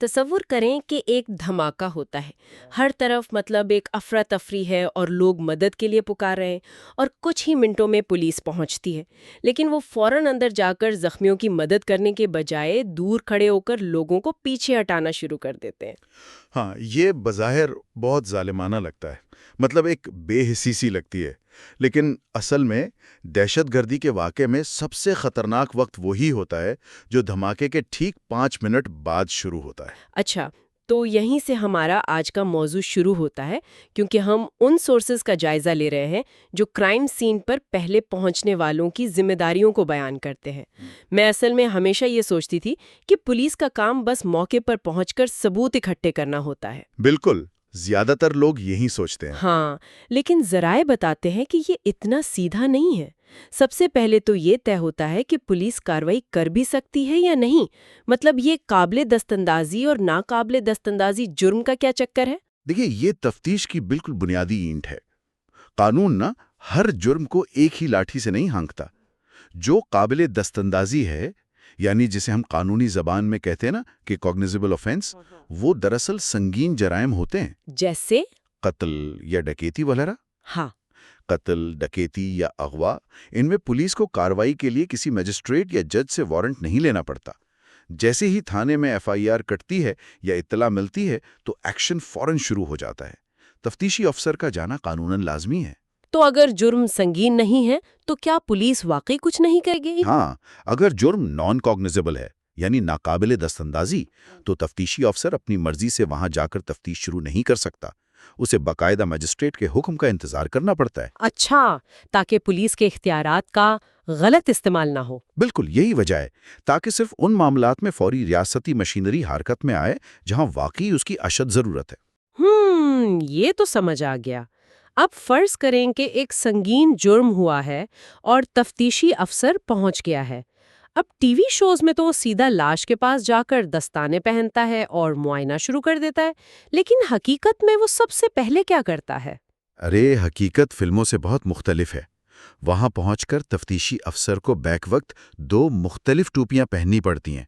تصور کریں کہ ایک دھماکہ ہوتا ہے، ہر طرف مطلب ایک افراتفری ہے اور لوگ مدد کے لیے پکار رہے ہیں، اور کچھ ہی منٹوں میں پولیس پہنچتی ہے، لیکن وہ فوراً اندر جا کر زخمیوں کی مدد کرنے کے بجائے دور کھڑے ہو کر لوگوں کو پیچھے ہٹانا شروع کر دیتے ہیں۔ ہاں، یہ بظاہر بہت ظالمانہ لگتا ہے، مطلب ایک بے حسی سی لگتی ہے، لیکن اصل میں دہشت گردی کے واقعے میں سب سے خطرناک وقت وہی ہوتا ہے جو دھماکے کے ٹھیک 5 منٹ بعد شروع ہوتا ہے۔ اچھا، تو یہیں سے ہمارا آج کا موضوع شروع ہوتا ہے، کیونکہ ہم ان سورسز کا جائزہ لے رہے ہیں جو کرائم سین پر پہلے پہنچنے والوں کی ذمہ داریوں کو بیان کرتے ہیں۔ میں اصل میں ہمیشہ یہ سوچتی تھی کہ پولیس کا کام بس موقع پر پہنچ کر ثبوت اکٹھے کرنا ہوتا ہے۔ بالکل، زیادہ تر لوگ یہی سوچتے ہیں۔ ہاں، لیکن ذرائع بتاتے ہیں کہ یہ اتنا سیدھا نہیں ہے۔ سب سے پہلے تو یہ طے ہوتا ہے کہ پولیس کارروائی کر بھی سکتی ہے یا نہیں، مطلب یہ قابل دستاندازی اور ناقابل دستاندازی جرم کا کیا چکر ہے؟ دیکھیے، یہ تفتیش کی بالکل بنیادی اینٹ ہے۔ قانون ہر جرم کو ایک ہی لاٹھی سے نہیں ہانکتا۔ جو قابل دستاندازی ہے، یعنی جسے ہم قانونی زبان میں کہتے ہیں کہ کوگنیزیبل آفینس، وہ دراصل سنگین جرائم ہوتے ہیں۔ جیسے قتل یا ڈکیتی وغیرہ۔ ہاں، قتل، ڈکیتی یا اغوا، ان میں پولیس کو کارروائی کے لیے کسی مجسٹریٹ یا جج سے وارنٹ نہیں لینا پڑتا۔ جیسے ہی تھانے میں ایف آئی آر کٹتی ہے یا اطلاع ملتی ہے تو ایکشن فوراً شروع ہو جاتا ہے۔ تفتیشی افسر کا جانا قانوناً لازمی ہے۔ تو اگر جرم سنگین نہیں ہے تو کیا پولیس واقعی کچھ نہیں کرے گی؟ ہاں، اگر جرم نان کوگنیزیبل ہے، یعنی ناقابل دستاندازی، تو تفتیشی افسر اپنی مرضی سے وہاں جا کر تفتیش شروع نہیں کر سکتا۔ اسے باقاعدہ مجسٹریٹ کے حکم کا انتظار کرنا پڑتا ہے۔ اچھا، تاکہ پولیس کے اختیارات کا غلط استعمال نہ ہو۔ بالکل یہی وجہ ہے، تاکہ صرف ان معاملات میں فوری ریاستی مشینری حرکت میں آئے جہاں واقعی اس کی اشد ضرورت ہے۔ یہ تو سمجھ آ گیا۔ اب فرض کریں کہ ایک سنگین جرم ہوا ہے اور تفتیشی افسر پہنچ گیا ہے۔ اب ٹی وی شوز میں تو وہ سیدھا لاش کے پاس جا کر دستانے پہنتا ہے اور معائنہ شروع کر دیتا ہے، لیکن حقیقت میں وہ سب سے پہلے کیا کرتا ہے؟ ارے، حقیقت فلموں سے بہت مختلف ہے۔ وہاں پہنچ کر تفتیشی افسر کو بیک وقت 2 مختلف ٹوپیاں پہننی پڑتی ہیں،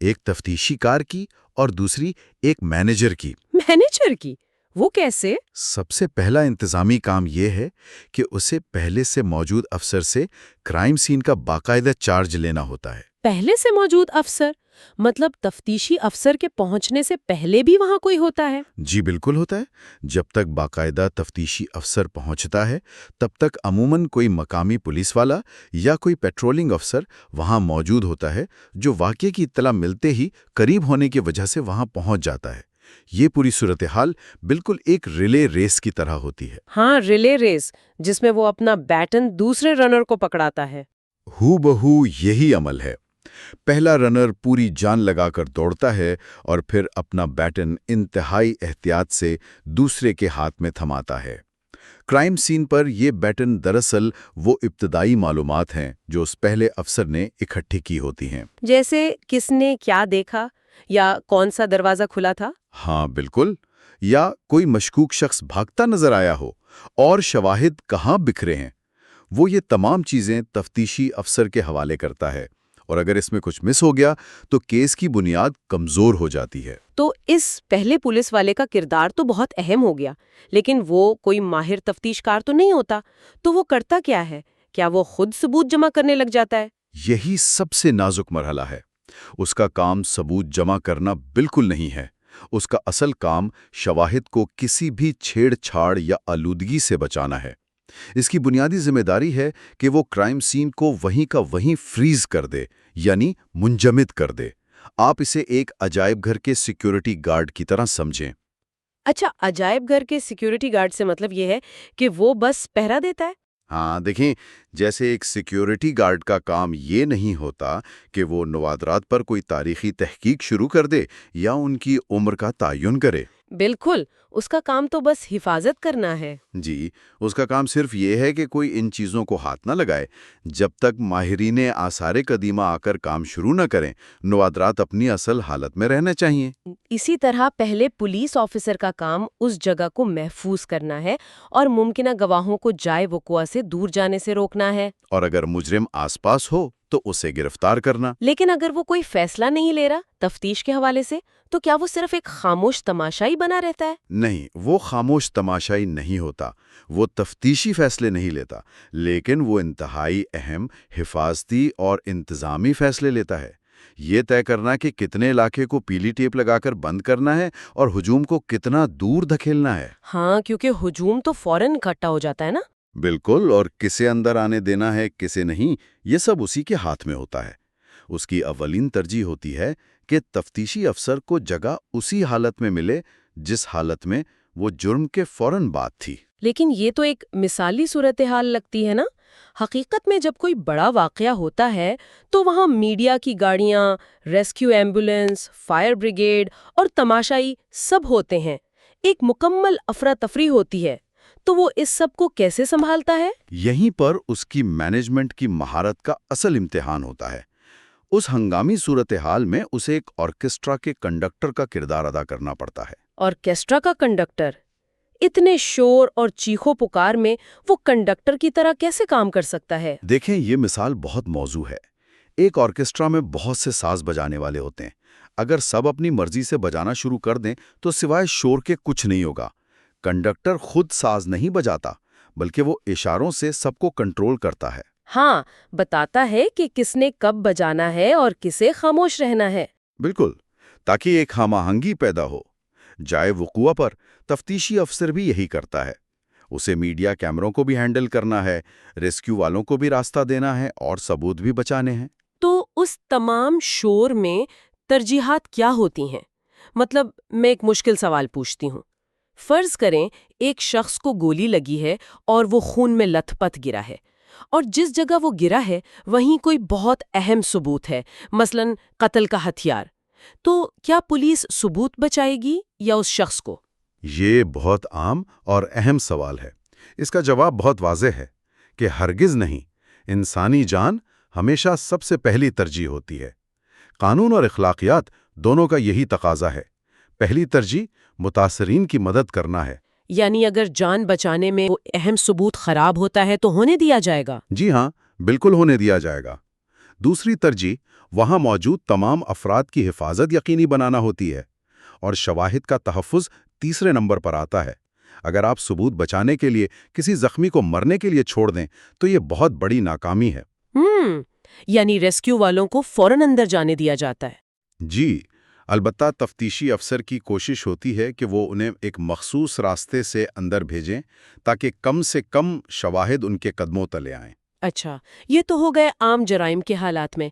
ایک تفتیشی کار کی اور دوسری ایک مینیجر کی۔ مینیجر کی؟ وہ کیسے؟ سب سے پہلا انتظامی کام یہ ہے کہ اسے پہلے سے موجود افسر سے کرائم سین کا باقاعدہ چارج لینا ہوتا ہے۔ پہلے سے موجود افسر؟ مطلب تفتیشی افسر کے پہنچنے سے پہلے بھی وہاں کوئی ہوتا ہے؟ جی بالکل ہوتا ہے۔ جب تک باقاعدہ تفتیشی افسر پہنچتا ہے تب تک عموماً کوئی مقامی پولیس والا یا کوئی پیٹرولنگ افسر وہاں موجود ہوتا ہے، جو واقعے کی اطلاع ملتے ہی قریب ہونے کی وجہ سے وہاں پہنچ جاتا ہے۔ یہ پوری صورتحال بالکل ایک ریلے ریس کی طرح ہوتی ہے۔ ہاں، ریلے ریس، جس میں وہ اپنا بیٹن دوسرے رنر کو پکڑاتا ہے۔ ہو بہو یہی عمل ہے۔ پہلا رنر پوری جان لگا کر دوڑتا ہے اور پھر اپنا بیٹن انتہائی احتیاط سے دوسرے کے ہاتھ میں تھماتا ہے۔ کرائم سین پر یہ بیٹن دراصل وہ ابتدائی معلومات ہیں جو اس پہلے افسر نے اکٹھی کی ہوتی ہیں۔ جیسے کس نے کیا دیکھا یا کون سا دروازہ کھلا تھا؟ ہاں بالکل، یا کوئی مشکوک شخص بھاگتا نظر آیا ہو اور شواہد کہاں بکھرے ہیں۔ وہ یہ تمام چیزیں تفتیشی افسر کے حوالے کرتا ہے، اور اگر اس میں کچھ مس ہو گیا تو کیس کی بنیاد کمزور ہو جاتی ہے۔ تو اس پہلے پولیس والے کا کردار تو بہت اہم ہو گیا، لیکن وہ کوئی ماہر تفتیش کار تو نہیں ہوتا، تو وہ کرتا کیا ہے؟ کیا وہ خود ثبوت جمع کرنے لگ جاتا ہے؟ یہی سب سے نازک مرحلہ ہے۔ اس کا کام ثبوت جمع کرنا بالکل نہیں ہے۔ اس کا اصل کام شواہد کو کسی بھی چھیڑ چھاڑ یا آلودگی سے بچانا ہے۔ اس کی بنیادی ذمہ داری ہے کہ وہ کرائم سین کو وہیں کا وہیں فریز کر دے، یعنی منجمد کر دے۔ آپ اسے ایک عجائب گھر کے سیکیورٹی گارڈ کی طرح سمجھیں۔ اچھا، عجائب گھر کے سیکیورٹی گارڈ سے مطلب یہ ہے کہ وہ بس پہرا دیتا ہے؟ ہاں دیکھیں، جیسے ایک سیکیورٹی گارڈ کا کام یہ نہیں ہوتا کہ وہ نوادرات پر کوئی تاریخی تحقیق شروع کر دے یا ان کی عمر کا تعین کرے۔ بالکل، اس کا کام تو بس حفاظت کرنا ہے۔ جی، اس کا کام صرف یہ ہے کہ کوئی ان چیزوں کو ہاتھ نہ لگائے۔ جب تک ماہرین آثار قدیمہ آ کر کام شروع نہ کریں، نوادرات اپنی اصل حالت میں رہنا چاہیے۔ اسی طرح پہلے پولیس آفیسر کا کام اس جگہ کو محفوظ کرنا ہے اور ممکنہ گواہوں کو جائے وقوع سے دور جانے سے روکنا ہے۔ اور اگر مجرم آس پاس ہو تو اسے گرفتار کرنا۔ لیکن اگر وہ کوئی فیصلہ نہیں لے رہا تفتیش کے حوالے سے، تو کیا وہ صرف ایک خاموش تماشائی بنا رہتا ہے؟ نہیں، وہ خاموش تماشائی نہیں ہوتا، وہ تفتیشی فیصلے نہیں لیتا، لیکن وہ انتہائی اہم حفاظتی اور انتظامی فیصلے لیتا ہے۔ یہ طے کرنا کہ کتنے علاقے کو پیلی ٹیپ لگا کر بند کرنا ہے اور ہجوم کو کتنا دور دھکیلنا ہے۔ ہاں، کیونکہ ہجوم تو فوراً اکٹھا ہو جاتا ہے نا۔ بالکل، اور کسے اندر آنے دینا ہے کسے نہیں، یہ سب اسی کے ہاتھ میں ہوتا ہے۔ اس کی اولین ترجیح ہوتی ہے کہ تفتیشی افسر کو جگہ اسی حالت میں ملے جس حالت میں وہ جرم کے فوراً بعد تھی۔ لیکن یہ تو ایک مثالی صورتحال لگتی ہے نا۔ حقیقت میں جب کوئی بڑا واقعہ ہوتا ہے تو وہاں میڈیا کی گاڑیاں، ریسکیو ایمبولینس، فائر بریگیڈ اور تماشائی سب ہوتے ہیں، ایک مکمل افراتفری ہوتی ہے۔ تو وہ اس سب کو کیسے سنبھالتا ہے؟ یہیں پر اس کی مینجمنٹ کی مہارت کا اصل امتحان ہوتا ہے۔ اس ہنگامی صورتحال میں اسے ایک آرکیسٹرا کے کنڈکٹر کا کردار ادا کرنا پڑتا ہے۔ آرکیسٹرا کا کنڈکٹر؟ اتنے شور اور چیخو پکار میں وہ کنڈکٹر کی طرح کیسے کام کر سکتا ہے؟ دیکھیں، یہ مثال بہت موزوں ہے۔ ایک آرکیسٹرا میں بہت سے ساز بجانے والے ہوتے ہیں۔ اگر سب اپنی مرضی سے بجانا شروع کر دیں تو سوائے شور کے کچھ نہیں ہوگا۔ کنڈکٹر خود ساز نہیں بجاتا، بلکہ وہ اشاروں سے سب کو کنٹرول کرتا ہے۔ ہاں، بتاتا ہے کہ کس نے کب بجانا ہے اور کسے خاموش رہنا ہے۔ بالکل، تاکہ ایک ہم آہنگی پیدا ہو۔ جائے وقوع پر تفتیشی افسر بھی یہی کرتا ہے۔ اسے میڈیا کیمروں کو بھی ہینڈل کرنا ہے، ریسکیو والوں کو بھی راستہ دینا ہے اور ثبوت بھی بچانے ہیں۔ تو اس تمام شور میں ترجیحات کیا ہوتی ہیں؟ مطلب، میں ایک مشکل سوال پوچھتی ہوں۔ فرض کریں ایک شخص کو گولی لگی ہے اور وہ خون میں لتھ پتھ گرا ہے، اور جس جگہ وہ گرا ہے وہیں کوئی بہت اہم ثبوت ہے، مثلا قتل کا ہتھیار۔ تو کیا پولیس ثبوت بچائے گی یا اس شخص کو؟ یہ بہت عام اور اہم سوال ہے۔ اس کا جواب بہت واضح ہے کہ ہرگز نہیں۔ انسانی جان ہمیشہ سب سے پہلی ترجیح ہوتی ہے۔ قانون اور اخلاقیات دونوں کا یہی تقاضا ہے۔ پہلی ترجیح متاثرین کی مدد کرنا ہے۔ یعنی اگر جان بچانے میں وہ اہم ثبوت خراب ہوتا ہے تو ہونے دیا جائے گا؟ جی ہاں، بالکل ہونے دیا جائے گا۔ دوسری ترجیح وہاں موجود تمام افراد کی حفاظت یقینی بنانا ہوتی ہے، اور شواہد کا تحفظ تیسرے نمبر پر آتا ہے۔ اگر آپ ثبوت بچانے کے لیے کسی زخمی کو مرنے کے لیے چھوڑ دیں تو یہ بہت بڑی ناکامی ہے۔ یعنی ریسکیو والوں کو فوراً اندر جانے دیا جاتا ہے؟ جی، البتہ تفتیشی افسر کی کوشش ہوتی ہے کہ وہ انہیں ایک مخصوص راستے سے اندر بھیجیں تاکہ کم سے کم شواہد ان کے قدموں تلے آئیں۔ اچھا، یہ تو ہو گئے عام جرائم کے حالات میں،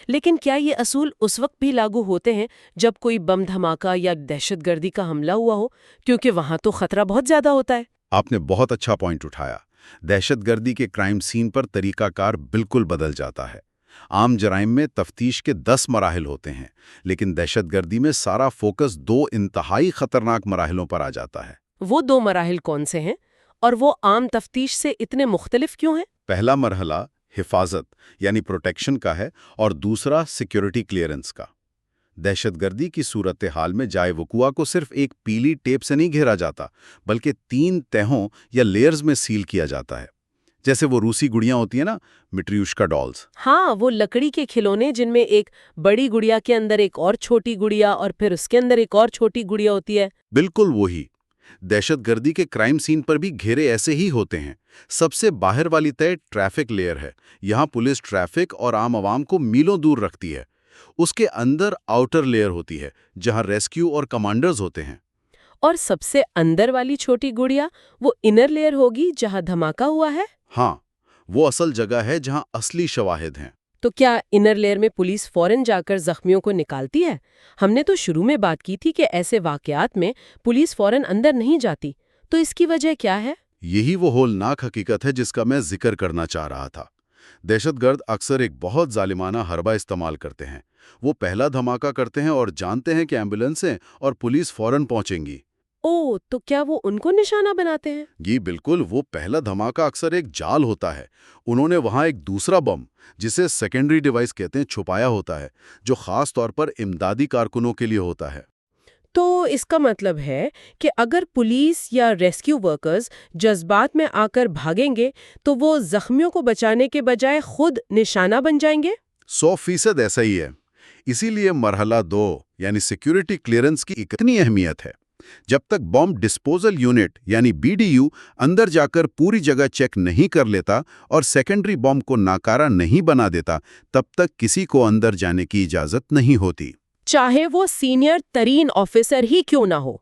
لیکن کیا یہ اصول اس وقت بھی لاگو ہوتے ہیں جب کوئی بم دھماکہ یا دہشت گردی کا حملہ ہوا ہو؟ کیونکہ وہاں تو خطرہ بہت زیادہ ہوتا ہے۔ آپ نے بہت اچھا پوائنٹ اٹھایا۔ دہشت گردی کے کرائم سین پر طریقہ کار بالکل بدل جاتا ہے۔ عام جرائم میں تفتیش کے 10 مراحل ہوتے ہیں، لیکن دہشت گردی میں سارا فوکس 2 انتہائی خطرناک مراحلوں پر آ جاتا ہے۔ وہ 2 مراحل کون سے ہیں اور وہ عام تفتیش سے اتنے مختلف کیوں ہیں؟ پہلا مرحلہ حفاظت یعنی پروٹیکشن کا ہے، اور دوسرا سیکیورٹی کلیئرنس کا۔ دہشت گردی کی صورتحال میں جائے وقوع کو صرف ایک پیلی ٹیپ سے نہیں گھیرا جاتا، بلکہ 3 تہوں یا لیئرز میں سیل کیا جاتا ہے۔ جیسے وہ روسی گڑیاں ہوتی ہیں نا، مٹریوشکا ڈالز۔ ہاں، وہ لکڑی کے کھلونے جن میں ایک بڑی گڑیا کے اندر ایک اور چھوٹی گڑیا اور پھر اس کے اندر ایک اور چھوٹی گڑیا ہوتی ہے۔ بالکل وہی۔ دہشت گردی کے کرائم سین پر بھی گھیرے ایسے ہی ہوتے ہیں۔ سب سے باہر والی طے ٹریفک لیئر ہے۔ یہاں پولیس ٹریفک اور عام عوام کو میلوں دور رکھتی ہے۔ اس کے اندر آؤٹر لیئر ہوتی ہے جہاں ریسکیو اور کمانڈرز ہوتے ہیں۔ اور سب سے اندر والی چھوٹی گڑیا وہ انر لیئر ہوگی جہاں دھماکہ ہوا ہے؟ ہاں، وہ اصل جگہ ہے جہاں اصلی شواہد ہیں۔ تو کیا انر لیئر میں پولیس فوراً جا کر زخمیوں کو نکالتی ہے؟ ہم نے تو شروع میں بات کی تھی کہ ایسے واقعات میں پولیس فوراً اندر نہیں جاتی، تو اس کی وجہ کیا ہے؟ یہی وہ ہولناک حقیقت ہے جس کا میں ذکر کرنا چاہ رہا تھا۔ دہشت گرد اکثر ایک بہت ظالمانہ حربہ استعمال کرتے ہیں۔ وہ پہلا دھماکہ کرتے ہیں اور جانتے ہیں کہ ایمبولینسیں اور پولیس فوراً پہنچیں گی۔ تو کیا وہ ان کو نشانہ بناتے ہیں؟ جی بالکل، وہ پہلا دھماکہ اکثر ایک جال ہوتا ہے۔ انہوں نے وہاں ایک دوسرا بم، جسے سیکنڈری ڈیوائس کہتے ہیں، چھپایا ہوتا ہے، جو خاص طور پر امدادی کارکنوں کے لیے ہوتا ہے۔ تو اس کا مطلب ہے کہ اگر پولیس یا ریسکیو ورکرز جذبات میں آ کر بھاگیں گے تو وہ زخمیوں کو بچانے کے بجائے خود نشانہ بن جائیں گے؟ 100% ایسا ہی ہے. اسی لیے مرحلہ 2 یعنی سیکیورٹی کلیئرنس کی اتنی اہمیت ہے. جب تک بم ڈسپوزل یونٹ یعنی BDU اندر جا کر پوری جگہ چیک نہیں کر لیتا اور سیکنڈری بم کو ناکارہ نہیں بنا دیتا، تب تک کسی کو اندر جانے کی اجازت نہیں ہوتی. چاہے وہ سینئر ترین آفیسر ہی کیوں نہ ہو.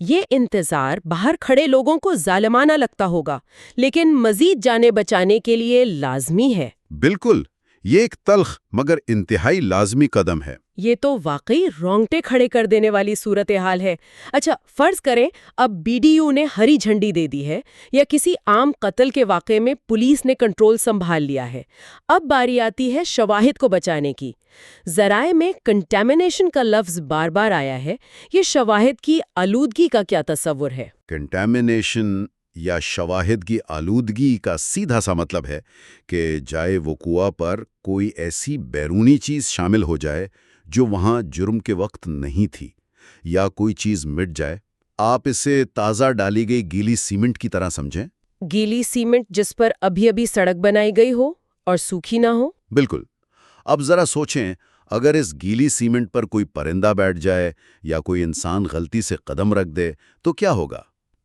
یہ انتظار باہر کھڑے لوگوں کو ظالمانہ لگتا ہوگا، لیکن مزید جانے بچانے کے لیے لازمی ہے. بالکل، یہ ایک تلخ مگر انتہائی لازمی قدم ہے. یہ تو واقعی رونگٹے کھڑے کر دینے والی صورتحال ہے. اچھا، فرض کریں اب BDU نے ہری جھنڈی دے دی ہے، یا کسی عام قتل کے واقعے میں پولیس نے کنٹرول سنبھال لیا ہے. اب باری آتی ہے شواہد کو بچانے کی. ذرائع میں کنٹامینیشن کا لفظ بار بار آیا ہے. یہ شواہد کی آلودگی کا کیا تصور ہے؟ کنٹامینیشن یا شواہد کی آلودگی کا سیدھا سا مطلب ہے کہ جائے وقوع پر کوئی ایسی بیرونی چیز شامل ہو جائے جو وہاں جرم کے وقت نہیں تھی، یا کوئی چیز مٹ جائے. آپ اسے تازہ ڈالی گئی گیلی سیمنٹ کی طرح سمجھیں. گیلی سیمنٹ جس پر ابھی ابھی سڑک بنائی گئی ہو اور سوکھی نہ ہو؟ بالکل. اب ذرا سوچیں، اگر اس گیلی سیمنٹ پر کوئی پرندہ بیٹھ جائے یا کوئی انسان غلطی سے قدم رکھ دے تو کیا ہوگا؟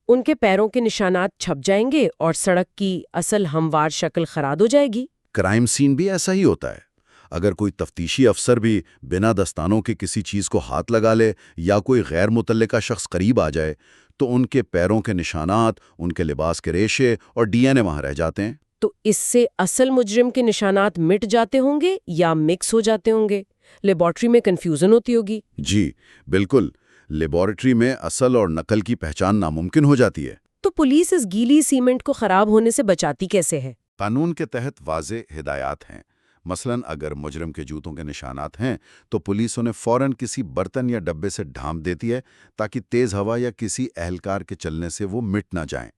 ان کے پیروں کے نشانات چھپ جائیں گے اور سڑک کی اصل ہموار شکل خراب ہو جائے گی. کرائم سین بھی ایسا ہی ہوتا ہے. اگر کوئی تفتیشی افسر بھی بنا دستانوں کے کسی چیز کو ہاتھ لگا لے یا کوئی غیر متعلقہ شخص قریب آ جائے تو ان کے پیروں کے نشانات، ان کے لباس کے ریشے اور DNA وہاں رہ جاتے ہیں. تو اس سے اصل مجرم کے نشانات مٹ جاتے ہوں گے یا مکس ہو جاتے ہوں گے؟ لیبارٹری میں کنفیوژن ہوتی ہوگی. جی بالکل، لیبارٹری میں اصل اور نقل کی پہچان ناممکن ہو جاتی ہے. تو پولیس اس گیلی سیمنٹ کو خراب ہونے سے بچاتی کیسے ہے؟ قانون کے تحت واضح ہدایات ہیں. مثلاً اگر مجرم کے جوتوں کے نشانات ہیں تو پولیس انہیں فوراً کسی برتن یا ڈبے سے ڈھانپ دیتی ہے تاکہ تیز ہوا یا کسی اہلکار کے چلنے سے وہ مٹ نہ جائیں.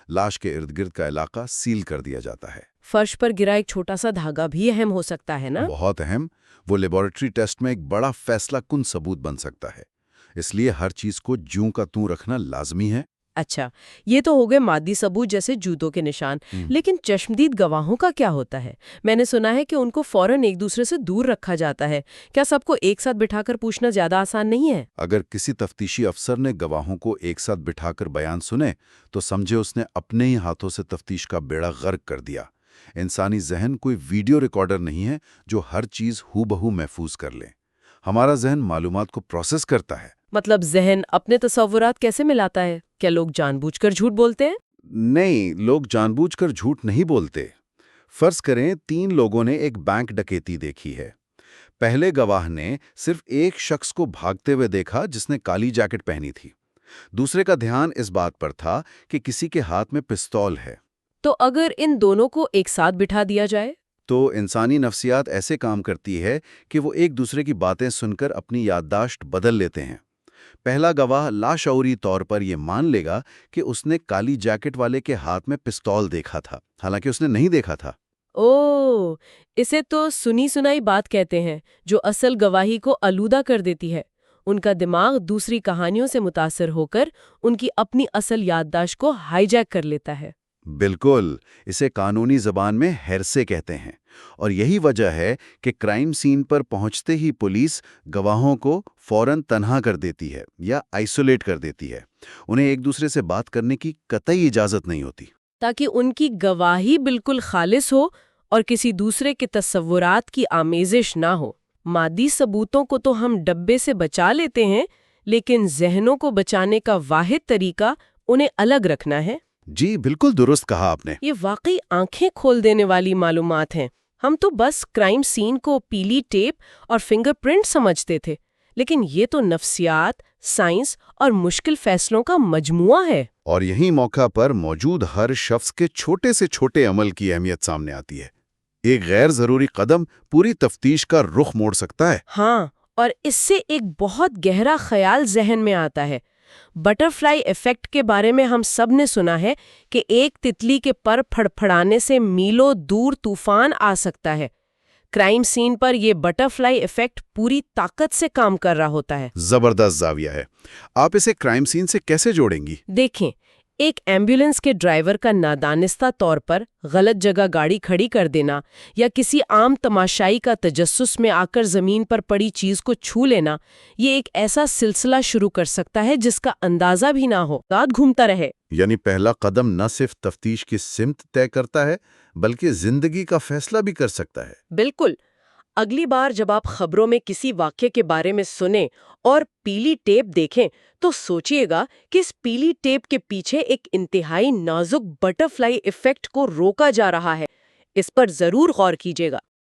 لاش کے ارد گرد کا علاقہ سیل کر دیا جاتا ہے. فرش پر گرا ایک چھوٹا سا دھاگا بھی اہم ہو سکتا ہے نا؟ بہت اہم. وہ لیبارٹری ٹیسٹ میں ایک بڑا فیصلہ کن ثبوت بن سکتا ہے. اس لیے ہر چیز کو جوں کا توں رکھنا لازمی ہے. اچھا، یہ تو ہو گئے مادی ثبوت جیسے جوتوں کے نشان. لیکن چشمدید گواہوں کا کیا ہوتا ہے؟ میں نے سنا ہے کہ ان کو فوراً ایک دوسرے سے دور رکھا جاتا ہے. کیا سب کو ایک ساتھ بٹھا کر پوچھنا زیادہ آسان نہیں ہے؟ اگر کسی تفتیشی افسر نے گواہوں کو ایک ساتھ بٹھا کر بیان سنے تو سمجھے اس نے اپنے ہی ہاتھوں سے تفتیش کا بیڑا غرق کر دیا. انسانی ذہن کوئی ویڈیو ریکارڈر نہیں ہے جو ہر چیز ہو بہو محفوظ کر لے. ہمارا ذہن معلومات کو پروسیس کرتا ہے. مطلب ذہن اپنے تصورات کیسے ملاتا ہے؟ کیا لوگ جان بوجھ کر جھوٹ بولتے ہیں؟ نہیں، لوگ جان بوجھ کر جھوٹ نہیں بولتے. فرض کریں 3 لوگوں نے ایک بینک ڈکیتی دیکھی ہے. پہلے گواہ نے صرف ایک شخص کو بھاگتے ہوئے دیکھا جس نے کالی جیکٹ پہنی تھی. دوسرے کا دھیان اس بات پر تھا کہ کسی کے ہاتھ میں پستول ہے. تو اگر ان دونوں کو ایک ساتھ بٹھا دیا جائے؟ تو انسانی نفسیات ایسے کام کرتی ہے کہ وہ ایک دوسرے کی باتیں سن کر اپنی یادداشت بدل لیتے ہیں. پہلا گواہ لاشعوری طور پر یہ مان لے گا کہ اس نے کالی جیکٹ والے کے ہاتھ میں پستول دیکھا تھا، حالانکہ اس نے نہیں دیکھا تھا. اوہ، اسے تو سنی سنائی بات کہتے ہیں، جو اصل گواہی کو آلودہ کر دیتی ہے. ان کا دماغ دوسری کہانیوں سے متاثر ہو کر ان کی اپنی اصل یادداشت کو ہائی جیک کر لیتا ہے. بالکل، اسے قانونی زبان میں ہیرسے کہتے ہیں. اور یہی وجہ ہے کہ کرائم سین پر پہنچتے ہی پولیس گواہوں کو فوراً تنہا کر دیتی ہے یا آئسولیٹ کر دیتی ہے. انہیں ایک دوسرے سے بات کرنے کی قطعی اجازت نہیں ہوتی. تاکہ ان کی گواہی بالکل خالص ہو اور کسی دوسرے کے تصورات کی آمیزش نہ ہو. مادی ثبوتوں کو تو ہم ڈبے سے بچا لیتے ہیں، لیکن ذہنوں کو بچانے کا واحد طریقہ انہیں الگ رکھنا ہے. جی بالکل درست کہا آپ نے. یہ واقعی آنکھیں کھول دینے والی معلومات ہیں. ہم تو بس کرائم سین کو پیلی ٹیپ اور فنگر پرنٹ سمجھتے تھے، لیکن یہ تو نفسیات، سائنس اور مشکل فیصلوں کا مجموعہ ہے. اور یہی موقع پر موجود ہر شخص کے چھوٹے سے چھوٹے عمل کی اہمیت سامنے آتی ہے. ایک غیر ضروری قدم پوری تفتیش کا رخ موڑ سکتا ہے. ہاں، اور اس سے ایک بہت گہرا خیال ذہن میں آتا ہے. بٹرفلائی ایفیکٹ کے بارے میں ہم سب نے سنا ہے کہ ایک تتلی کے پر پھڑپھڑانے سے میلوں دور طوفان آ سکتا ہے. کرائم سین پر یہ بٹرفلائی ایفیکٹ پوری طاقت سے کام کر رہا ہوتا ہے. زبردست زاویہ ہے. آپ اسے کرائم سین سے کیسے جوڑیں گی؟ دیکھیں، ایک ایمبولینس کے ڈرائیور کا نادانستہ طور پر غلط جگہ گاڑی کھڑی کر دینا یا کسی عام تماشائی کا تجسس میں آ کر زمین پر پڑی چیز کو چھو لینا، یہ ایک ایسا سلسلہ شروع کر سکتا ہے جس کا اندازہ بھی نہ ہو، رات گھومتا رہے۔ یعنی پہلا قدم نہ صرف تفتیش کی سمت طے کرتا ہے بلکہ زندگی کا فیصلہ بھی کر سکتا ہے۔ بالکل۔ اگلی بار جب آپ خبروں میں کسی واقعے کے بارے میں سنیں اور پیلی ٹیپ دیکھیں تو سوچئے گا کہ اس پیلی ٹیپ کے پیچھے ایک انتہائی نازک بٹر فلائی ایفیکٹ کو روکا جا رہا ہے۔ اس پر ضرور غور کیجیے گا۔